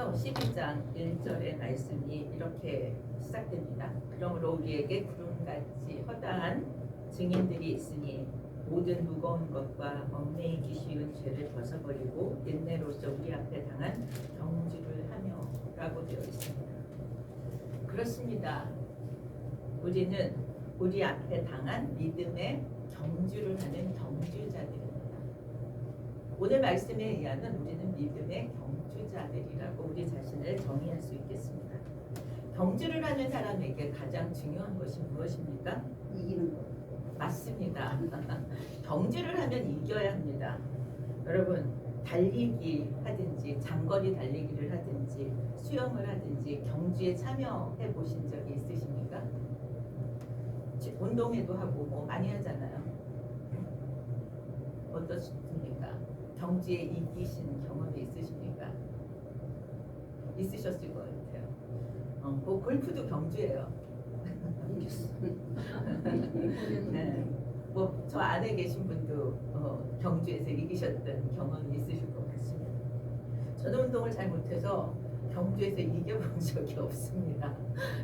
히브리서 12장 1절의 말씀이 이렇게 시작됩니다. 그러므로 우리에게 구름같이 허다한 증인들이 있으니 모든 무거운 것과 얽매이기 쉬운 죄를 벗어버리고 인내로서 우리 앞에 당한 경주를 하며 라고 되어 있습니다. 그렇습니다. 우리는 우리 앞에 당한 믿음의 경주를 하는 경주자들입니다. 오늘 말씀에 의하면 우리는 믿음의 경주자들이라고 우리 자신을 정의할 수 있겠습니다. 경주를 하는 사람에게 가장 중요한 것이 무엇입니까? 이기는 거. 맞습니다. 경주를 하면 이겨야 합니다. 여러분, 달리기 하든지 장거리 달리기를 하든지 수영을 하든지 경주에 참여해 보신 적이 있으십니까? 운동회도 하고 뭐 많이 하잖아요. 어떻습니까? 경주에 이기신 경험이 있으십니까? 있으셨을 것 같아요. 그 골프도 경주예요. 네. 뭐 저 안에 계신 분도 경주에서 이기셨던 경험이 있으실 것 같습니다. 저는 운동을 잘 못해서 경주에서 이겨본 적이 없습니다.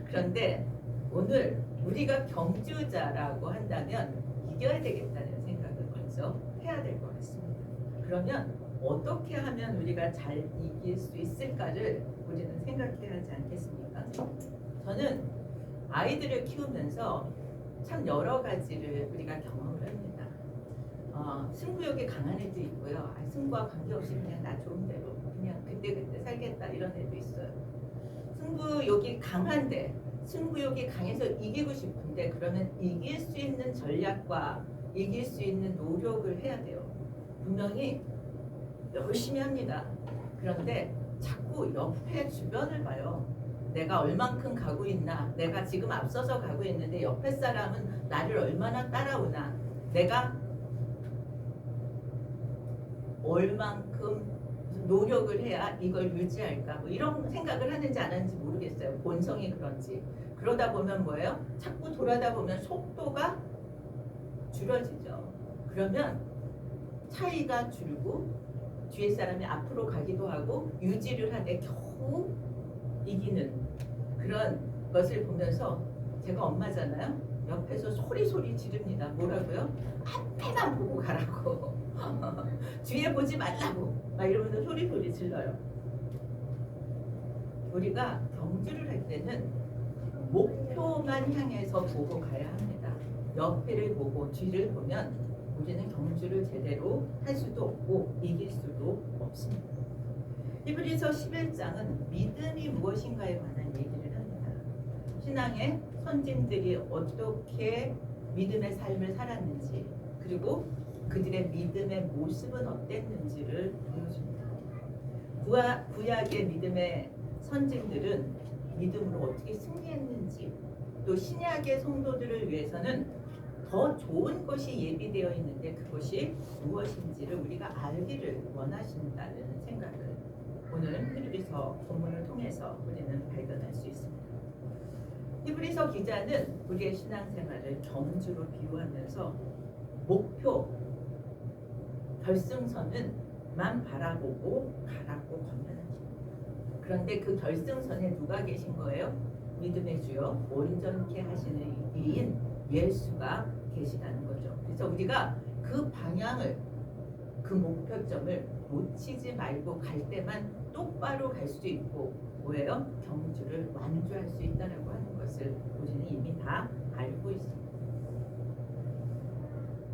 그런데 오늘 우리가 경주자라고 한다면 이겨야 되겠다는 생각을 먼저 해야 될 것 같습니다. 그러면 어떻게 하면 우리가 잘 이길 수 있을까를 우리는 생각해야 하지 않겠습니까? 저는 아이들을 키우면서 참 여러 가지를 우리가 경험을 합니다. 승부욕이 강한 애도 있고요. 승부와 관계없이 그냥 나 좋은 대로 그냥 그때 살겠다 이런 애도 있어요. 승부욕이 강한데 승부욕이 강해서 이기고 싶은데 그러면 이길 수 있는 전략과 이길 수 있는 노력을 해야 돼요. 분명히 열심히 합니다. 그런데 자꾸 옆에 주변을 봐요. 내가 얼만큼 가고 있나, 내가 지금 앞서서 가고 있는데 옆에 사람은 나를 얼마나 따라오나, 내가 얼만큼 노력을 해야 이걸 유지할까, 뭐 이런 생각을 하는지 안 하는지 모르겠어요. 본성이 그런지. 그러다 보면 뭐예요? 자꾸 돌아다 보면 속도가 줄어지죠. 그러면 차이가 줄고 뒤에 사람이 앞으로 가기도 하고 유지를 하되 겨우 이기는 그런 것을 보면서 제가 엄마잖아요. 옆에서 소리 지릅니다. 뭐라고요? 앞에만 보고 가라고. 뒤에 보지 말라고. 막 이러면서 소리 질러요. 우리가 경주를 할 때는 목표만 향해서 보고 가야 합니다. 옆에를 보고 뒤를 보면 우리는 경주를 제대로 할 수도 없고 이길 수도 없습니다. 히브리서 11장은 믿음이 무엇인가에 관한 얘기를 합니다. 신앙의 선진들이 어떻게 믿음의 삶을 살았는지 그리고 그들의 믿음의 모습은 어땠는지를 보여줍니다. 구약의 믿음의 선진들은 믿음으로 어떻게 승리했는지 또 신약의 성도들을 위해서는 더 좋은 것이 예비되어 있는데 그것이 무엇인지를 우리가 알기를 원하신다는 생각을 오늘 히브리서 본문을 통해서 우리는 발견할 수 있습니다. 히브리서 기자는 우리의 신앙생활을 경주로 비유하면서 목표, 결승선은만 바라보고 가라고 권면하십니다. 그런데 그 결승선에 누가 계신 거예요? 믿음의 주요 온전케 하시는 이인 예수가 계시다는 거죠. 그래서 우리가 그 방향을 그 목표점을 놓치지 말고 갈 때만 똑바로 갈 수 있고 뭐예요? 경주를 완주할 수 있다라고 하는 것을 우리는 이미 다 알고 있습니다.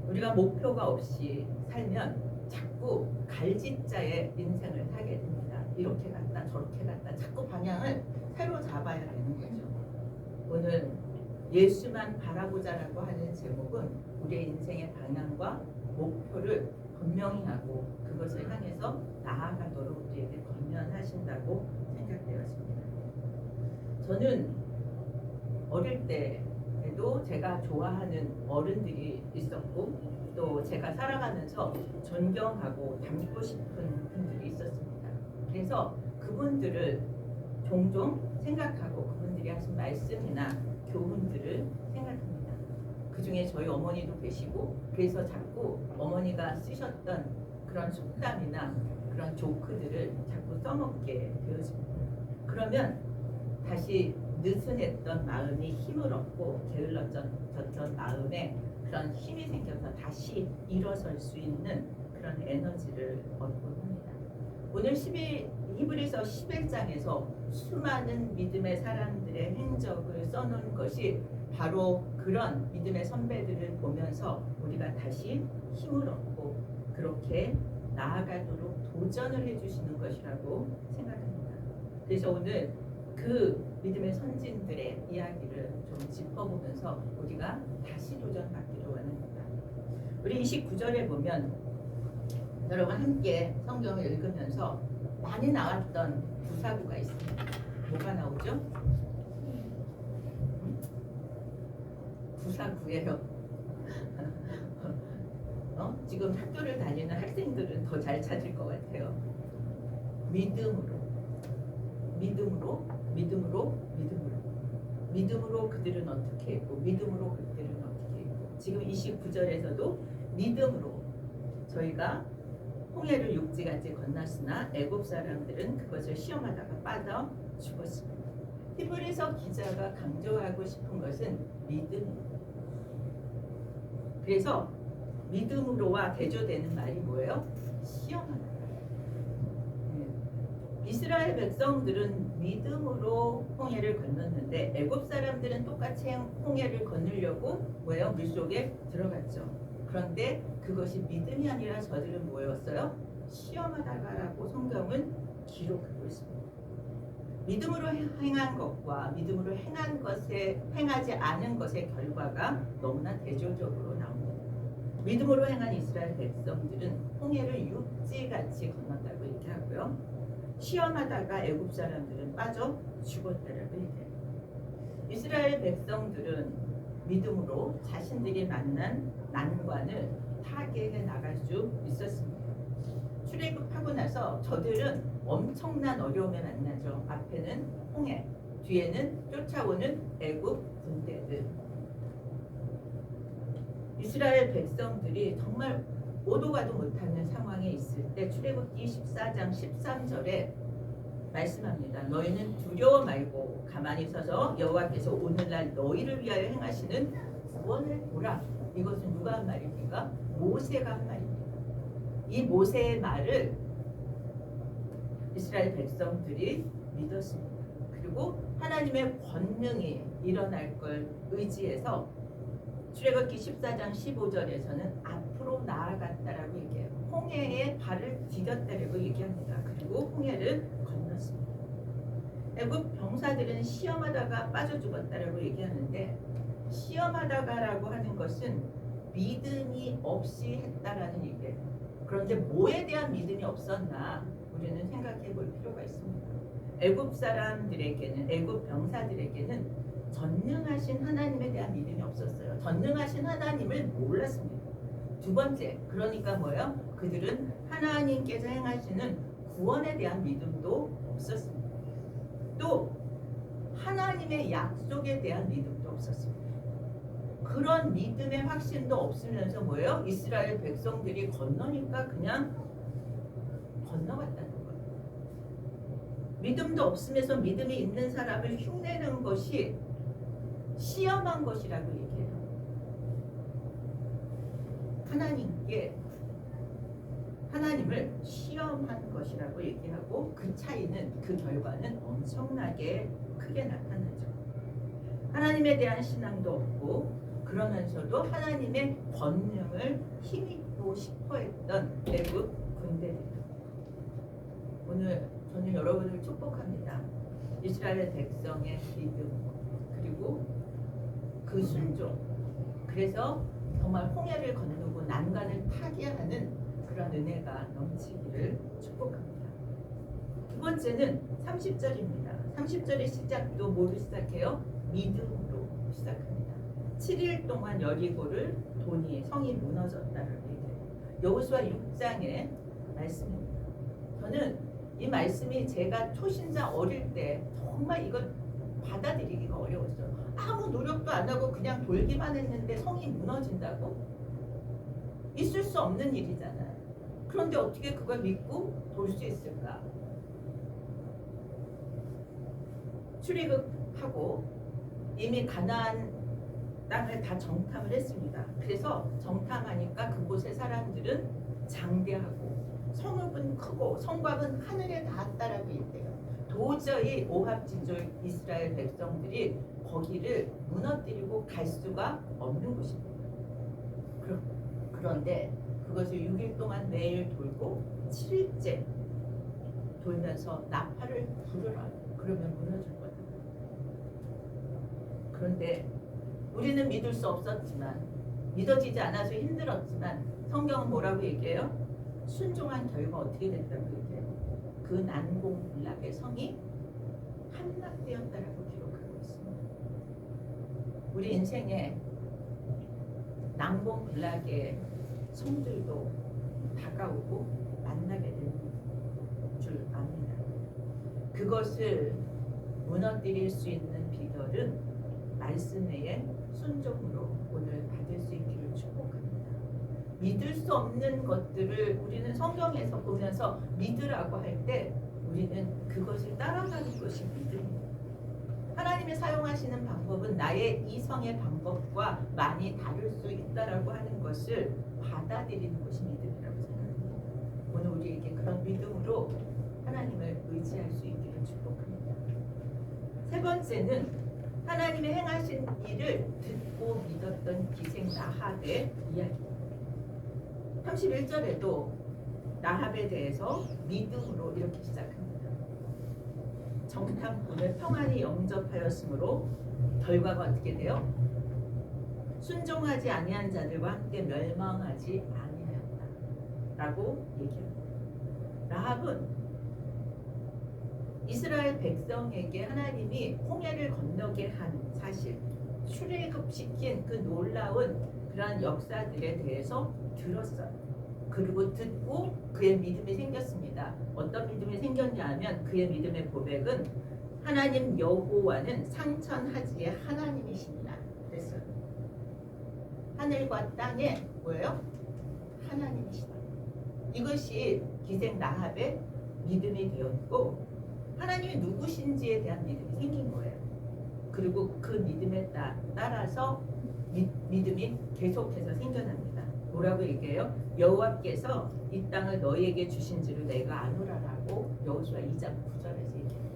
우리가 목표가 없이 살면 자꾸 갈짓자의 인생을 살게 됩니다. 이렇게 갔다 저렇게 갔다 자꾸 방향을 새로 잡아야 되는 거죠. 오늘 예수만 바라보자라고 하는 제목은 우리의 인생의 방향과 목표를 분명히 하고 그것을 향해서 나아가도록 우리에게 권면하신다고 생각되었습니다. 저는 어릴 때에도 제가 좋아하는 어른들이 있었고 또 제가 살아가면서 존경하고 닮고 싶은 분들이 있었습니다. 그래서 그분들을 종종 생각하고 그분들이 하신 말씀이나 교훈들을 생각합니다. 그 중에 저희 어머니도 계시고 그래서 자꾸 어머니가 쓰셨던 그런 속담이나 그런 조크들을 자꾸 써먹게 되어집니다. 그러면 다시 느슨했던 마음이 힘을 얻고 게을러졌던 마음에 그런 힘이 생겨서 다시 일어설 수 있는 그런 에너지를 얻곤 합니다. 오늘 히브리서 11장에서 수많은 믿음의 사람들의 행적을 써놓은 것이 바로 그런 믿음의 선배들을 보면서 우리가 다시 힘을 얻고 그렇게 나아가도록 도전을 해주시는 것이라고 생각합니다. 그래서 오늘 그 믿음의 선진들의 이야기를 좀 짚어보면서 우리가 다시 도전받기를 원합니다. 우리 29절에 보면 여러분 함께 성경을 읽으면서 많이 나왔던 부사구가 있습니다. 뭐가 나오죠? 부사구예요. 지금 학교를 다니는 학생들은 더 잘 찾을 것 같아요. 믿음으로 그들은 어떻게 했고 믿음으로 그들은 어떻게 했고 지금 29절에서도 믿음으로 저희가 홍해를 육지같이 건넜으나 애굽 사람들은 그것을 시험하다가 빠져 죽었습니다. 히브리서 기자가 강조하고 싶은 것은 믿음입니다. 그래서 믿음으로와 대조되는 말이 뭐예요? 시험하다. 이스라엘 백성들은 믿음으로 홍해를 건넜는데 애굽 사람들은 똑같이 홍해를 건너려고 뭐예요? 물속에 들어갔죠. 그런데 그것이 믿음이 아니라 저들은 뭐였어요? 시험하다가라고 성경은 기록하고 있습니다. 믿음으로 행한 것과 믿음으로 행하지 않은 것의 결과가 너무나 대조적으로 나옵니다. 믿음으로 행한 이스라엘 백성들은 홍해를 육지같이 건넜다고 얘기하고요. 시험하다가 애굽 사람들은 빠져 죽었다라고 얘기해요. 이스라엘 백성들은 믿음으로 자신들이 만난 난관을 타개해 나갈 수 있었습니다. 출애굽하고 나서 저들은 엄청난 어려움에 만나죠. 앞에는 홍해, 뒤에는 쫓아오는 애굽 군대들. 이스라엘 백성들이 정말 오도 가도 못하는 상황에 있을 때 출애굽기 14장 13절에 말씀합니다. 너희는 두려워 말고 가만히 서서 여호와께서 오늘날 너희를 위하여 행하시는 구원을 보라. 이것은 누가 한 말입니까? 모세가 한 말입니다. 이 모세의 말을 이스라엘 백성들이 믿었습니다. 그리고 하나님의 권능이 일어날 걸 의지해서 출애굽기 14장 15절에서는 앞으로 나아갔다라고 얘기해요. 홍해에 발을 디뎠다라고 얘기합니다. 그리고 홍해를 건넜습니다. 애굽 병사들은 시험하다가 빠져 죽었다라고 얘기하는데 시험하다가라고 하는 것은 믿음이 없이 했다라는 얘기예요. 그런데 뭐에 대한 믿음이 없었나 우리는 생각해 볼 필요가 있습니다. 애굽 사람들에게는 애굽 병사들에게는 전능하신 하나님에 대한 믿음이 없었어요. 전능하신 하나님을 몰랐습니다. 두 번째, 그러니까 뭐예요? 그들은 하나님께서 행하시는 구원에 대한 믿음도 없었습니다. 또 하나님의 약속에 대한 믿음도 없었습니다. 그런 믿음의 확신도 없으면서 뭐예요? 이스라엘 백성들이 건너니까 그냥 건너갔다는 거예요. 믿음도 없으면서 믿음이 있는 사람을 흉내내는 것이 시험한 것이라고 얘기해요. 하나님을 시험한 것이라고 얘기하고 그 차이는 그 결과는 엄청나게 크게 나타나죠. 하나님에 대한 신앙도 없고 그러면서도 하나님의 권능을 힘입고 싶어했던 애굽 군대들입니다. 오늘 저는 여러분을 축복합니다. 이스라엘 백성의 믿음 그리고 그 순종, 그래서 정말 홍해를 건너고 난간을 타개하는 그런 은혜가 넘치기를 축복합니다. 두 번째는 30절입니다. 30절의 시작도 뭐로 시작해요? 믿음으로 시작합니다. 7일 동안 여리고를 성이 무너졌다는 얘기예요. 여호수아 6장의 말씀입니다. 저는 이 말씀이 제가 초신자 어릴 때 정말 이걸 받아들이기가 어려웠어요. 아무 노력도 안 하고 그냥 돌기만 했는데 성이 무너진다고? 있을 수 없는 일이잖아요. 그런데 어떻게 그걸 믿고 돌 수 있을까? 출애굽하고 이미 가나안 땅을 다 정탐을 했습니다. 그래서 정탐하니까 그곳의 사람들은 장대하고 성읍은 크고 성곽은 하늘에 닿았다라고 있대요. 도저히 오합지졸 이스라엘 백성들이 거기를 무너뜨리고 갈 수가 없는 곳입니다. 그런데 그것을 6일 동안 매일 돌고 7일째 돌면서 나팔을 부르라. 그러면 무너질 거다. 그런데 우리는 믿을 수 없었지만, 믿어지지 않아서 힘들었지만 성경은 뭐라고 얘기해요? 순종한 결과 어떻게 됐다고 얘기해요? 그 난공불락의 성이 함락되었다라고 기록하고 있습니다. 우리 인생에 난공불락의 성들도 다가오고 만나게 되는 줄 압니다. 그것을 무너뜨릴 수 있는 비결은 말씀 외에 순종으로 오늘 받을 수 있기를 축복합니다. 믿을 수 없는 것들을 우리는 성경에서 보면서 믿으라고 할 때 우리는 그것을 따라가는 것이 믿음입니다. 하나님이 사용하시는 방법은 나의 이성의 방법과 많이 다를 수 있다라고 하는 것을 받아들이는 것이 믿음이라고 생각합니다. 오늘 우리에게 그런 믿음으로 하나님을 의지할 수 있기를 축복합니다. 세 번째는 하나님의 행하신 일을 듣고 믿었던 기생 나합의 이야기입니다. 31절에도 나합에 대해서 믿음으로 이렇게 시작합니다. 정탐꾼을 평안히 영접하였으므로 결과가 어떻게 돼요? 순종하지 아니한 자들과 함께 멸망하지 아니하였다 라고 얘기합니다. 라합은 이스라엘 백성에게 하나님이 홍해를 건너게 한 사실, 출애굽시킨 그 놀라운 그러한 역사들에 대해서 들었어요. 그리고 듣고 그의 믿음이 생겼습니다. 어떤 믿음이 생겼냐 하면 그의 믿음의 고백은 하나님 여호와는 상천하지의 하나님이십니다. 그랬어요. 하늘과 땅에 뭐예요? 하나님이시다. 이것이 기생 나합의 믿음이 되었고 하나님이 누구신지에 대한 믿음이 생긴 거예요. 그리고 그 믿음에 따라서 믿음이 계속해서 생겨납니다. 뭐라고 얘기해요? 여호와께서 이 땅을 너희에게 주신 줄을 내가 아노라라고 여호수아 2장 9절에서 얘기해요.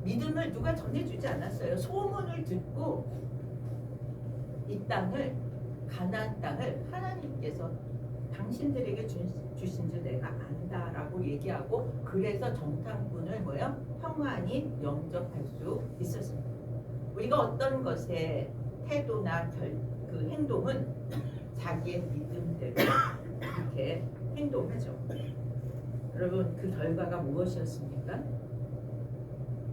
믿음을 누가 전해주지 않았어요. 소문을 듣고 이 땅을, 가나안 땅을 하나님께서 당신들에게 주신 줄 내가 안다라고 얘기하고, 그래서 정탐꾼을 뭐요? 평안히 영접할 수 있었습니다. 우리가 어떤 것에 태도나 그 행동은 자기의 믿음대로 이렇게 행동하죠. 여러분, 그 결과가 무엇이었습니까?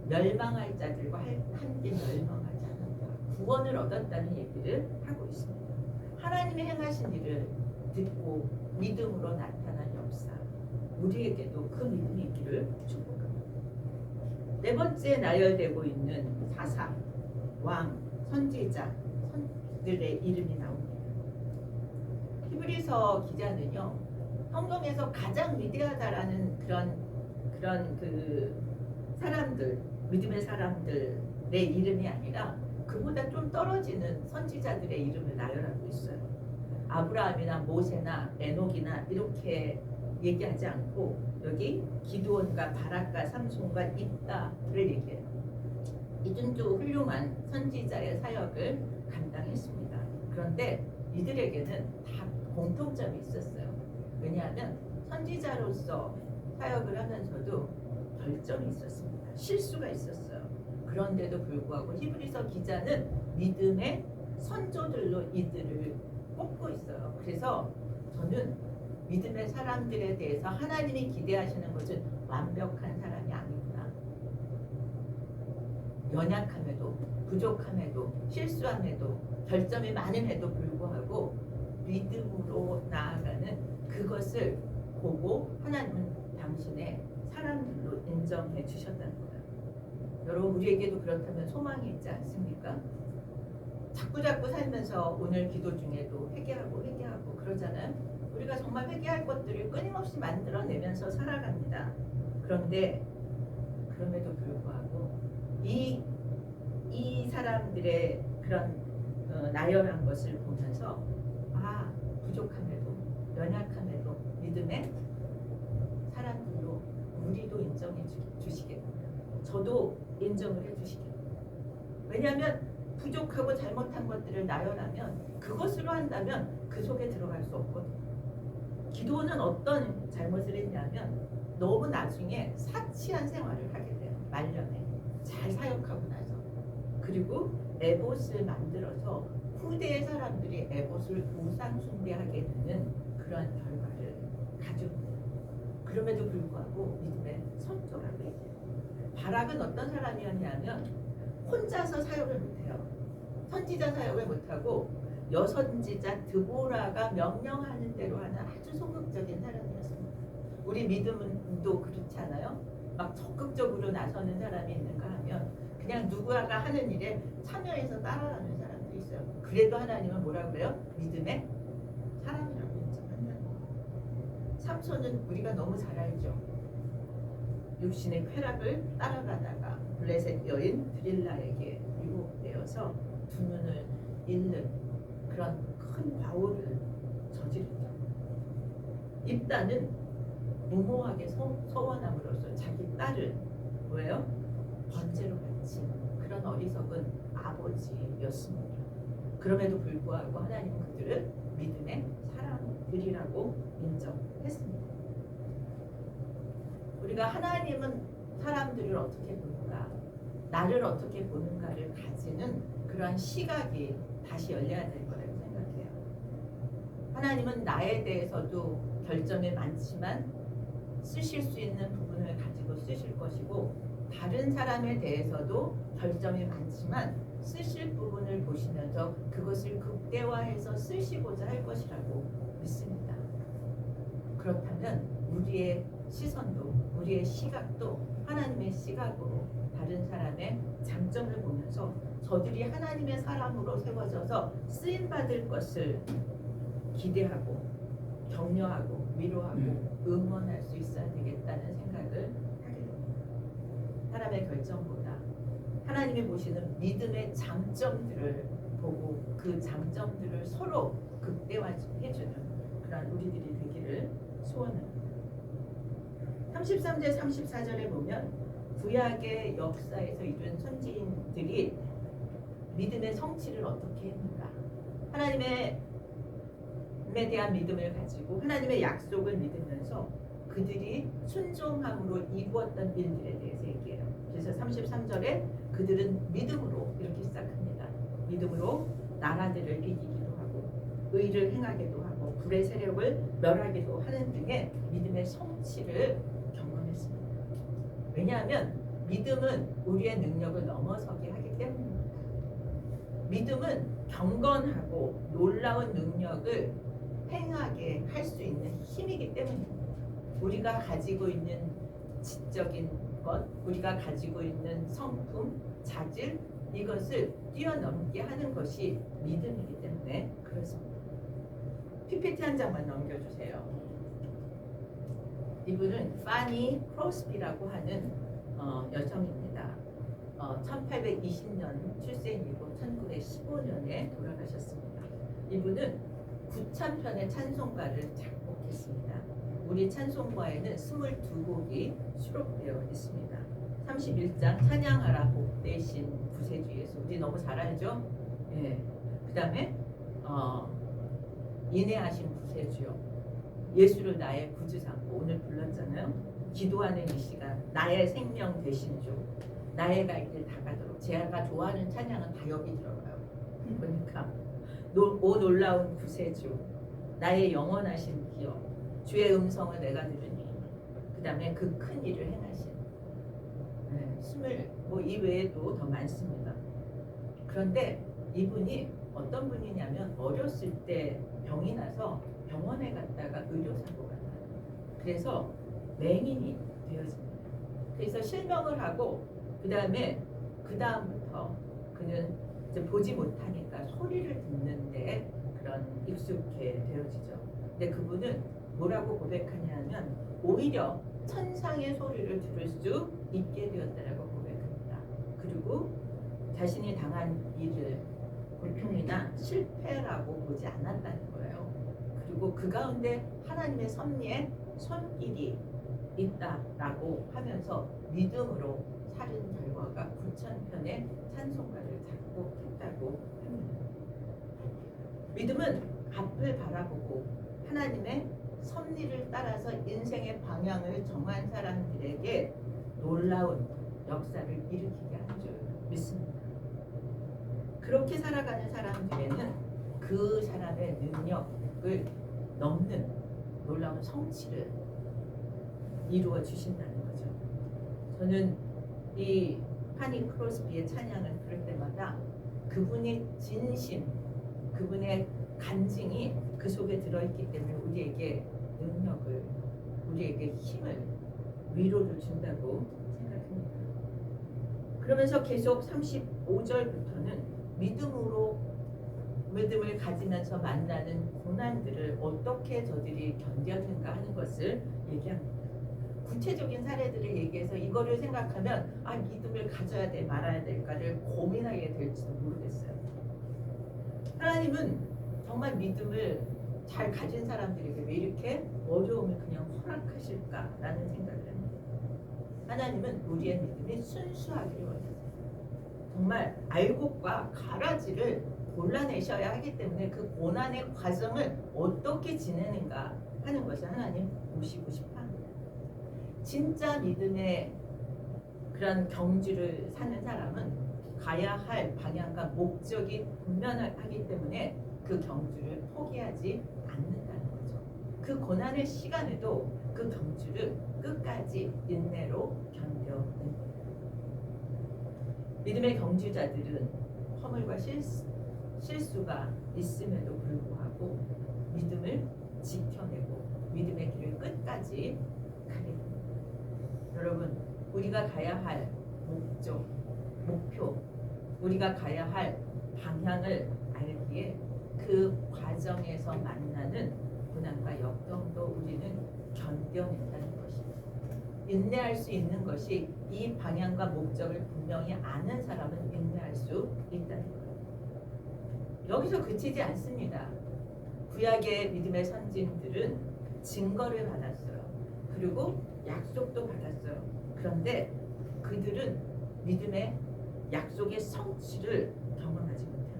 멸망할 자들과 함께 멸망하지 않았다. 구원을 얻었다는 얘기를 하고 있습니다. 하나님의 행하신 일을 듣고 믿음으로 나타난 역사, 우리에게도 그 믿음이 있기를 축복합니다. 네 번째 나열되고 있는 사사, 왕, 선지자들의 이름이 나옵니다. 히브리서 기자는요, 성경에서 가장 위대하다라는 그런 그 사람들, 믿음의 사람들의 이름이 아니라 그보다 좀 떨어지는 선지자들의 이름을 나열하고 있어요. 아브라함이나 모세나 에녹이나 이렇게 얘기하지 않고 여기 기드온과 바락과 삼손과 입다를 얘기해요. 이들도 훌륭한 선지자의 사역을 감당했습니다. 그런데 이들에게는 다 공통점이 있었어요. 왜냐하면 선지자로서 사역을 하면서도 결점이 있었습니다. 실수가 있었어요. 그런데도 불구하고 히브리서 기자는 믿음의 선조들로 이들을 꼽고 있어요. 그래서 저는 믿음의 사람들에 대해서 하나님이 기대하시는 것은 완벽한 사람이 아니구나. 연약함에도 부족함에도 실수함에도 결점이 많음에도 불구하고 믿음으로 나아가는 그것을 보고 하나님은 당신의 사람들로 인정해 주셨다는 거예요. 여러분, 우리에게도 그렇다면 소망이 있지 않습니까? 자꾸 살면서 오늘 기도 중에도 회개하고 그러잖아요. 우리가 정말 회개할 것들을 끊임없이 만들어내면서 살아갑니다. 그런데 그럼에도 불구하고 이 사람들의 그런 나열한 것을 보면서 부족함에도 연약함에도 믿음의 사람들로 우리도 인정해 주시겠구나. 저도 인정을 해 주시겠구나. 왜냐하면 부족하고 잘못한 것들을 나열하면 그것으로 한다면 그 속에 들어갈 수 없거든요. 기도는 어떤 잘못을 했냐면 너무 나중에 사치한 생활을 하게 돼요. 말년에 잘 사역하고 나서. 그리고 에봇을 만들어서 후대의 사람들이 에봇을 우상 숭배하게 되는 그러한 결과를 가지고 있어요. 그럼에도 불구하고 믿음의 선조라고 얘기해요. 바락은 어떤 사람이었냐면 혼자서 사역을 못해요. 선지자 사역을 못하고 여선지자 드보라가 명령하는 대로 하는 아주 소극적인 사람이었습니다. 우리 믿음도 그렇지 않아요? 막 적극적으로 나서는 사람이 있는가 하면 그냥 누구가 하는 일에 참여해서 따라가는 사람도 있어요. 그래도 하나님은 뭐라고 그래요? 믿음의 사람이라고 인정한다는 거예요. 삼손은 우리가 너무 잘 알죠. 육신의 쾌락을 따라가다가 블레셋 여인 드릴라에게 유혹되어서 두 눈을 잃는 그런 큰 과오를 저지르죠. 입다는 무모하게 서원함으로써 자기 딸을 뭐예요? 번제로 바친 그런 어리석은 아버지였습니다. 그럼에도 불구하고 하나님은 그들을 믿음의 사람들이라고 인정했습니다. 우리가 하나님은 사람들을 어떻게 보는가, 나를 어떻게 보는가를 가지는 그러한 시각이 다시 열려야 될 거라고 생각해요. 하나님은 나에 대해서도 결점이 많지만 쓰실 수 있는 부분을 가지고 쓰실 것이고 다른 사람에 대해서도 결점이 많지만 쓰실 부분을 보시면서 그것을 극대화해서 쓰시고자 할 것이라고 믿습니다. 그렇다면 우리의 시선도 우리의 시각도 하나님의 시각으로 다른 사람의 장점을 보면서 저들이 하나님의 사람으로 세워져서 쓰임받을 것을 기대하고 격려하고 위로하고 응원할 수 있어야 되겠다는 생각을 하게 됩니다. 사람의 결정보다 하나님이 보시는 믿음의 장점들을 보고 그 장점들을 서로 극대화해주는 그런 우리들이 되기를 소원합니다. 33절 34절에 보면 구약의 역사에서 이룬 선지인들이 믿음의 성취를 어떻게 했는가, 하나님에 대한 믿음을 가지고 하나님의 약속을 믿으면서 그들이 순종함으로 이루었던 일들에 대해서 얘기해요. 그래서 33절에 그들은 믿음으로 이렇게 시작합니다. 믿음으로 나라들을 이기기도 하고 의를 행하기도 하고 불의 세력을 멸하기도 하는 등의 믿음의 성취를 경험했습니다. 왜냐하면 믿음은 우리의 능력을 넘어서게 하기 때문입니다. 믿음은 경건하고 놀라운 능력을 행하게 할 수 있는 힘이기 때문입니다. 우리가 가지고 있는 지적인 것, 우리가 가지고 있는 성품, 자질, 이것을 뛰어넘게 하는 것이 믿음이기 때문에 그렇습니다. PPT 한 장만 넘겨주세요. 이분은 파니 크로스비라고 하는 여성입니다. 1820년 출생이고 1915년에 돌아가셨습니다. 이분은 9,000편의 찬송가를 작곡했습니다. 우리 찬송가에는 22곡이 수록되어 있습니다. 31장 찬양하라 복되신 구세주 예수, 우리 너무 잘 알죠? 예. 그 다음에 인내하신 구세주요, 예수를 나의 구주 삼고, 오늘 불렀잖아요. 기도하는 이 시간, 나의 생명 되신 주, 나의 갈 길 다 가도록. 제가 좋아하는 찬양은 다 여기 들어가요. 보니까 오 놀라운 구세주, 나의 영원하신 기업, 주의 음성을 내가 들으니, 그 다음에 그 큰 일을 행하신, 이 외에도 더 많습니다. 그런데 이분이 어떤 분이냐면 어렸을 때 병이 나서 병원에 갔다가 의료사고가 나요. 그래서 맹인이 되어집니다. 그래서 실명을 하고 그 다음부터 그는 이제 보지 못하니까 소리를 듣는데 그런 익숙해 되어지죠. 근데 그분은 뭐라고 고백하냐면 오히려 천상의 소리를 들을 수 있게 되었다라고 고백합니다. 그리고 자신이 당한 일을 고통이나 실패라고 보지 않았다는 거예요. 그리고 그 가운데 하나님의 섭리의 손길이 있다라고 하면서 믿음으로 살은 결과가 9,000편의 찬송가를 작곡했다고 합니다. 믿음은 앞을 바라보고 하나님의 섭리를 따라서 인생의 방향을 정한 사람들에게 놀라운 역사를 일으키게 하는 줄 믿습니다. 그렇게 살아가는 사람들에는 그 사람의 능력을 넘는 놀라운 성취를 이루어 주신다는 거죠. 저는 이 파니 크로스비의 찬양을 들을 때마다 그분의 진심, 그분의 간증이 그 속에 들어있기 때문에 우리에게 능력을, 우리에게 힘을, 위로를 준다고 생각합니다. 그러면서 계속 35절부터는 믿음을 가지면서 만나는 고난들을 어떻게 저들이 견뎠는가 하는 것을 얘기합니다. 구체적인 사례들을 얘기해서 이거를 생각하면 믿음을 가져야 돼 말아야 될까를 고민하게 될지도 모르겠어요. 하나님은 정말 믿음을 잘 가진 사람들에게 왜 이렇게 어려움을 그냥 허락하실까라는 생각을 합니다. 하나님은 우리의 믿음이 순수하기를 원하세요. 정말 알곡과 가라지를 골라내셔야 하기 때문에 그 고난의 과정을 어떻게 지내는가 하는 것을 하나님 보시고 싶어 합니다. 진짜 믿음의 그런 경주를 사는 사람은 가야 할 방향과 목적이 분명하기 때문에 그 경주를 포기하지 않는다는 거죠. 그 고난의 시간에도 그 경주를 끝까지 인내로 견뎌냅니다. 믿음의 경주자들은 허물과 실수가 있음에도 불구하고 믿음을 지켜내고 믿음의 길을 끝까지 가게 됩니다. 여러분, 우리가 가야 할 목표, 우리가 가야 할 방향을 알기에 그 과정에서 만나는 고난과 역경도 우리는 견뎌낸다는 것입니다. 인내할 수 있는 것이 이 방향과 목적을 분명히 아는 사람은 인내할 수 있다는 거예요. 여기서 그치지 않습니다. 구약의 믿음의 선진들은 증거를 받았어요. 그리고 약속도 받았어요. 그런데 그들은 믿음의 약속의 성취를 경험하지 못합니다.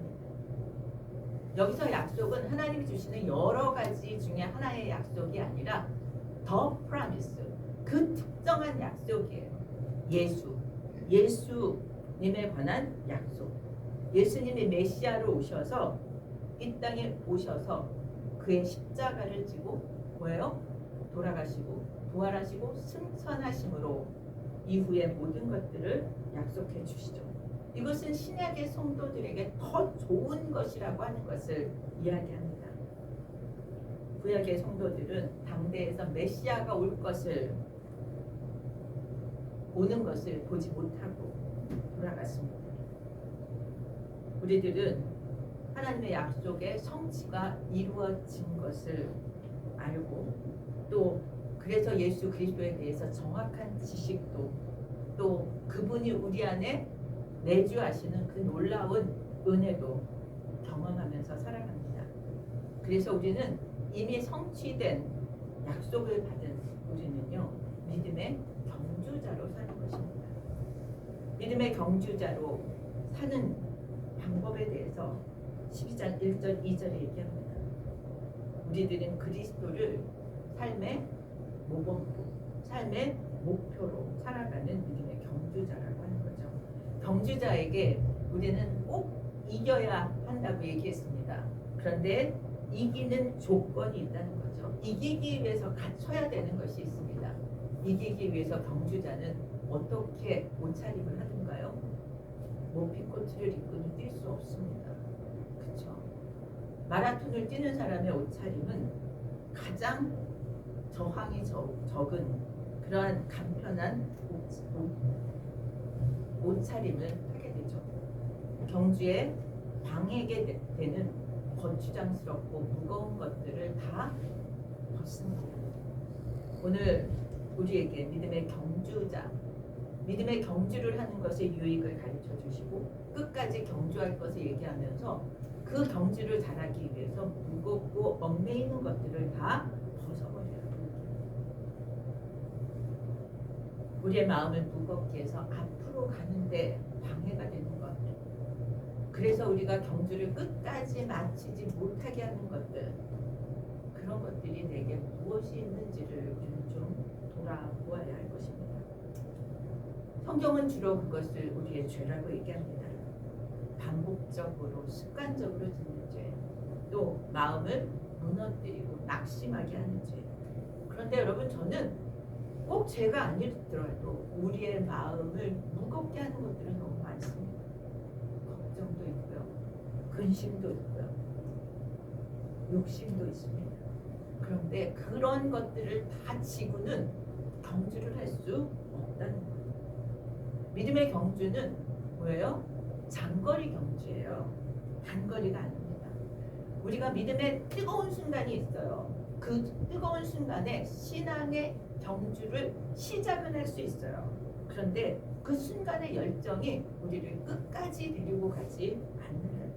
여기서 약속은 하나님이 주시는 여러 가지 중에 하나의 약속이 아니라 더 프라미스, 그 특정한 약속이에요. 예수님에 관한 약속. 예수님이 메시아로 오셔서 이 땅에 오셔서 그의 십자가를 지고 뭐예요? 돌아가시고 부활하시고 승천하심으로 이후의 모든 것들을 약속해 주시죠. 이것은 신약의 성도들에게 더 좋은 것이라고 하는 것을 이야기합니다. 구약의 성도들은 당대에서 메시아가 오는 것을 보지 못하고 돌아갔습니다. 우리들은 하나님의 약속의 성취가 이루어진 것을 알고 또 그래서 예수 그리스도에 대해서 정확한 지식도 또 그분이 우리 안에 내주하시는 그 놀라운 은혜도 경험하면서 살아갑니다. 그래서 우리는 이미 성취된 약속을 받은 우리는요, 믿음의 경주자로 사는 것입니다. 믿음의 경주자로 사는 방법에 대해서 12장 1절 2절에 얘기합니다. 우리들은 그리스도를 삶의 모범으로, 삶의 목표로 살아가는 믿음의 경주자라고 하는 거죠. 경주자에게 우리는 꼭 이겨야 한다고 얘기했습니다. 그런데 이기는 조건이 있다는 거죠. 이기기 위해서 갖춰야 되는 것이 있습니다. 이기기 위해서 경주자는 어떻게 옷차림을 하는가요? 모피코트를 입고는 뛸 수 없습니다. 그렇죠? 마라톤을 뛰는 사람의 옷차림은 가장 저항이 적은 그러한 간편한 옷차림을 하게 되죠. 경주에 방해게 되는 거추장스럽고 무거운 것들을 다 없습니다. 오늘 우리에게 믿음의 경주자, 믿음의 경주를 하는 것의 유익을 가르쳐 주시고 끝까지 경주할 것을 얘기하면서 그 경주를 잘하기 위해서 무겁고 얽매이는 것들을 다 벗어버려요. 우리의 마음을 무겁게 해서 앞으로 가는데 방해가 되는 것. 그래서 우리가 경주를 끝까지 마치지 못하게 하는 것들, 그런 것들이 내게 무엇이 있는지를 우리는 좀 돌아보아야 할 것입니다. 성경은 주로 그것을 우리의 죄라고 얘기합니다. 반복적으로 습관적으로 짓는 죄, 또 마음을 무너뜨리고 낙심하게 하는 죄. 그런데 여러분, 저는 꼭 죄가 아니더라도 우리의 마음을 무겁게 하는 것들은 너무 많습니다. 걱정도 있고요, 근심도 있고요, 욕심도 있습니다. 그런데 그런 것들을 다 지고는 경주를 할 수 없다는 거예요. 믿음의 경주는 뭐예요? 장거리 경주예요. 단거리가 아닙니다. 우리가 믿음의 뜨거운 순간이 있어요. 그 뜨거운 순간에 신앙의 경주를 시작은 할 수 있어요. 그런데 그 순간의 열정이 우리를 끝까지 데리고 가지 않는,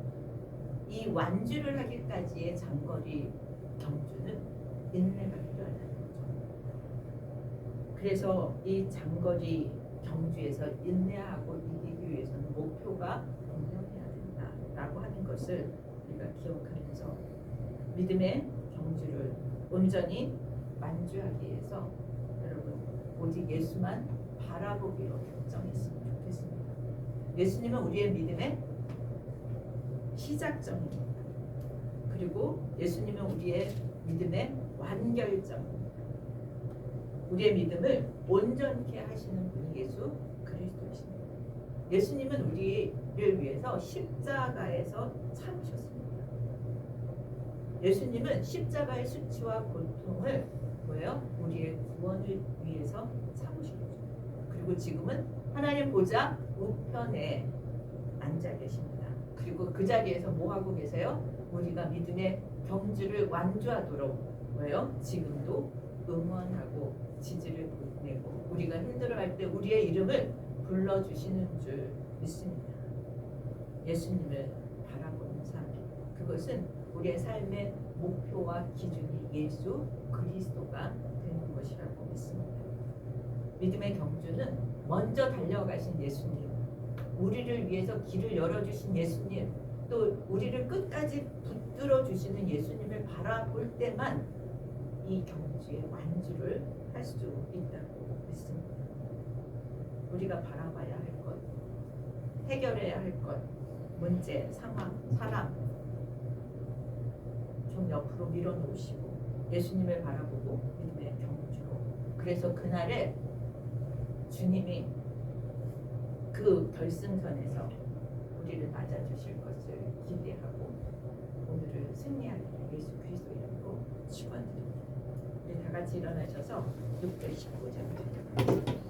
이 완주를 하기까지의 장거리 경주는 인내가 필요하다는 거죠. 그래서 이 장거리 경주에서 인내하고 이기기 위해서는 목표가 분명해야 된다라고 하는 것을 우리가 기억하면서 믿음의 경주를 온전히 완주하기 위해서 여러분 오직 예수만 바라보기로 결정했으면 좋겠습니다. 예수님은 우리의 믿음의 시작점입니다. 그리고 예수님은 우리의 믿음의 완결점입니다. 우리의 믿음을 온전케 하시는 분이 예수 그리스도이십니다. 예수님은 우리를 위해서 십자가에서 참으셨습니다. 예수님은 십자가의 수치와 고통을 뭐예요? 우리의 구원을 위해서 참으신 거죠. 그리고 지금은 하나님 보좌 우편에 앉아 계십니다. 그리고 그 자리에서 뭐 하고 계세요? 우리가 믿음의 경주를 완주하도록 뭐예요? 지금도 응원하고 지지를 보내고 우리가 힘들어할 때 우리의 이름을 불러주시는 줄 믿습니다. 예수님을 바라보는 삶, 그것은 우리의 삶의 목표와 기준이 예수 그리스도가 되는 것이라고 믿습니다. 믿음의 경주는 먼저 달려가신 예수님, 우리를 위해서 길을 열어주신 예수님, 또 우리를 끝까지 붙들어 주시는 예수님을 바라볼 때만 이 경주의 완주를 할 수 있다고 믿습니다. 우리가 바라봐야 할 것, 해결해야 할 것, 문제, 상황, 사람 좀 옆으로 밀어놓으시고 예수님을 바라보고 믿음의 경주로, 그래서 그날에 주님이 그 결승선에서 우리를 맞아주실 것을 기대하고 오늘을 승리하게 예수 그리스도 이름으로 축원드립니다. 우리 다 같이 일어나셔서 619장